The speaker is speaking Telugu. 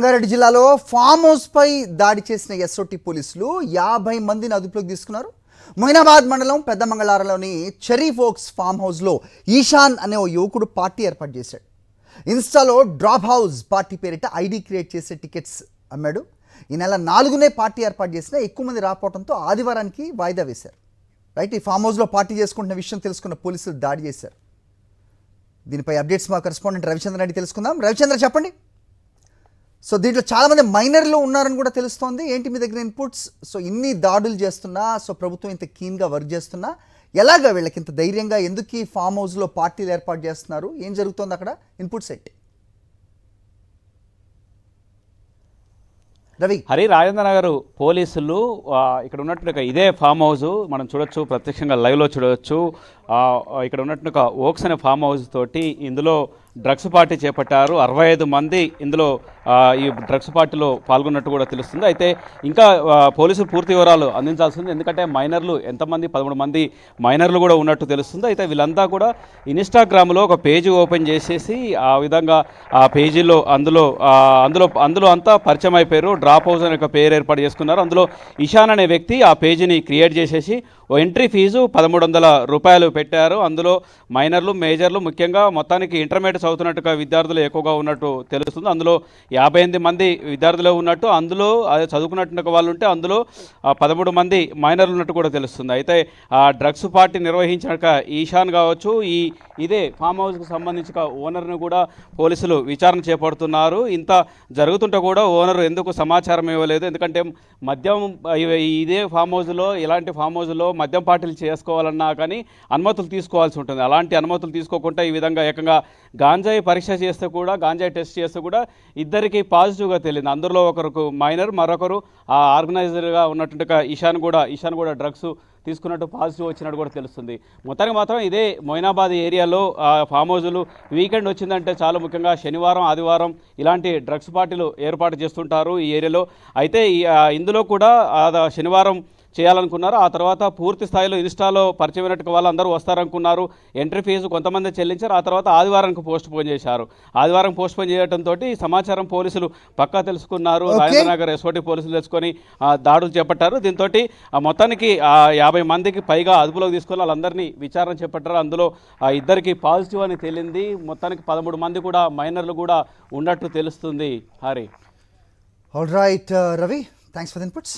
రంగారెడ్డి జిల్లాలో ఫామ్ హౌస్ పై దాడి చేసిన ఎస్ఓటి పోలీసులు 50 మందిని అదుపులోకి తీసుకున్నారు. మొయినాబాద్ మండలం పెద్ద మంగళారంలోని చెరీ ఫోక్స్ ఫామ్ హౌస్లో ఈశాన్ అనే ఓ యువకుడు పార్టీ ఏర్పాటు చేశాడు. ఇన్స్టాలో డ్రాప్ హౌస్ పార్టీ పేరిట ఐడి క్రియేట్ చేసే టికెట్స్ అమ్మాడు. ఈ నెల 4నే పార్టీ ఏర్పాటు చేసినా ఎక్కువ మంది రాకపోవడంతో ఆదివారానికి వాయిదా వేశారు. రైట్, ఈ ఫామ్ హౌస్లో పార్టీ చేసుకుంటున్న విషయం తెలుసుకున్న పోలీసులు దాడి చేశారు. దీనిపై అప్డేట్స్ మా కరెస్పాండెంట్ రవిచంద్ర రెడ్డి తెలుసుకుందాం. రవిచంద్ర, చెప్పండి. సో దీంట్లో చాలామంది మైనర్లు ఉన్నారని కూడా తెలుస్తోంది. ఏంటి మీ దగ్గర ఇన్పుట్స్? సో ఇన్ని దాడులు చేస్తున్నా, సో ప్రభుత్వం ఇంత కీన్గా వర్క్ చేస్తున్నా, ఎలాగా వీళ్ళకి ఇంత ధైర్యంగా ఎందుకు ఈ ఫామ్ హౌస్లో పార్టీలు ఏర్పాటు చేస్తున్నారు? ఏం జరుగుతోంది అక్కడ? ఇన్పుట్స్ ఏంటి? రవి. రాజేంద్ర నగర్ పోలీసులు ఇక్కడ ఉన్నట్టు ఇదే ఫామ్ హౌస్ మనం చూడొచ్చు, ప్రత్యక్షంగా లైవ్లో చూడవచ్చు. ఇక్కడ ఉన్నట్టు ఓక్స్ అనే ఫామ్ హౌస్ తోటి ఇందులో డ్రగ్స్ పార్టీ చేపట్టారు. 65 మంది ఇందులో ఈ డ్రగ్స్ పార్టీలో పాల్గొన్నట్టు కూడా తెలుస్తుంది. అయితే ఇంకా పోలీసులు పూర్తి వివరాలు అందించాల్సింది, ఎందుకంటే మైనర్లు ఎంతమంది 13 మంది మైనర్లు కూడా ఉన్నట్టు తెలుస్తుంది. అయితే వీళ్ళంతా కూడా ఇన్స్టాగ్రామ్లో ఒక పేజీ ఓపెన్ చేసేసి ఆ విధంగా ఆ పేజీలో అందులో అంతా పరిచయం అయిపోయారు. డ్రాప్ హౌస్ అనే ఒక పేరు ఏర్పాటు చేసుకున్నారు. అందులో ఇషాన్ అనే వ్యక్తి ఆ పేజీని క్రియేట్ చేసేసి ఓ ఎంట్రీ ఫీజు 1300 రూపాయలు పెట్టారు. అందులో మైనర్లు, మేజర్లు, ముఖ్యంగా మొత్తానికి ఇంటర్మీడియట్ చదువుతున్నట్టుగా విద్యార్థులు ఎక్కువగా ఉన్నట్టు తెలుస్తుంది. అందులో 58 మంది విద్యార్థులు ఉన్నట్టు, అందులో చదువుకున్నట్టు వాళ్ళు ఉంటే అందులో 13 మంది మైనర్లు ఉన్నట్టు కూడా తెలుస్తుంది. అయితే ఆ డ్రగ్స్ పార్టీ నిర్వహించాక ఈశాన్ కావచ్చు, ఇదే ఫామ్ హౌస్కి సంబంధించిన ఓనర్ను కూడా పోలీసులు విచారణ చేపడుతున్నారు. ఇంత జరుగుతుంటే కూడా ఓనర్ ఎందుకు సమాచారం ఇవ్వలేదు? ఎందుకంటే మద్యం ఇదే ఫామ్ హౌస్లో, ఇలాంటి ఫామ్ హౌస్లో మద్యం పార్టీలు చేసుకోవాలన్నా కానీ అనుమతులు తీసుకోవాల్సి ఉంటుంది. అలాంటి అనుమతులు తీసుకోకుండా ఈ విధంగా ఏకంగా గాంజాయి పరీక్ష చేస్తే కూడా, గాంజాయి టెస్ట్ చేస్తే కూడా ఇద్దరికి పాజిటివ్గా తెలియదు. అందులో ఒకరికి మైనర్, మరొకరు ఆ ఆర్గనైజర్గా ఉన్నట్టుగా ఈశాన్ కూడా డ్రగ్స్ తీసుకున్నట్టు పాజిటివ్ వచ్చినట్టు కూడా తెలుస్తుంది. మొత్తానికి మాత్రం ఇదే మొయినాబాద్ ఏరియాలో ఫామ్ హౌజులు వీకెండ్ వచ్చిందంటే చాలా, ముఖ్యంగా శనివారం, ఆదివారం ఇలాంటి డ్రగ్స్ పార్టీలు ఏర్పాటు చేస్తుంటారు ఈ ఏరియాలో. అయితే ఇందులో కూడా శనివారం చేయాలనుకున్నారు. ఆ తర్వాత పూర్తి స్థాయిలో ఇన్స్టాలో పరిచయమైనట్టుగా వాళ్ళు అందరూ వస్తారనుకున్నారు. ఎంట్రీ ఫీజు కొంతమంది చెల్లించారు. ఆ తర్వాత ఆదివారానికి పోస్ట్ పోన్ చేశారు. ఆదివారం పోస్ట్ పోన్ చేయడంతో ఈ సమాచారం పోలీసులు పక్కా తెలుసుకున్నారు. రాజేంద్ర నగర్ ఎస్ఓటి పోలీసులు తెలుసుకొని దాడులు చేపట్టారు. దీంతో మొత్తానికి 50 మందికి పైగా అదుపులోకి తీసుకొని వాళ్ళందరినీ విచారణ చేపట్టారు. అందులో ఇద్దరికి పాజిటివ్ అని తేలింది. మొత్తానికి 13 మంది కూడా మైనర్లు కూడా ఉన్నట్టు తెలుస్తుంది. All right Ravi, thanks for the inputs.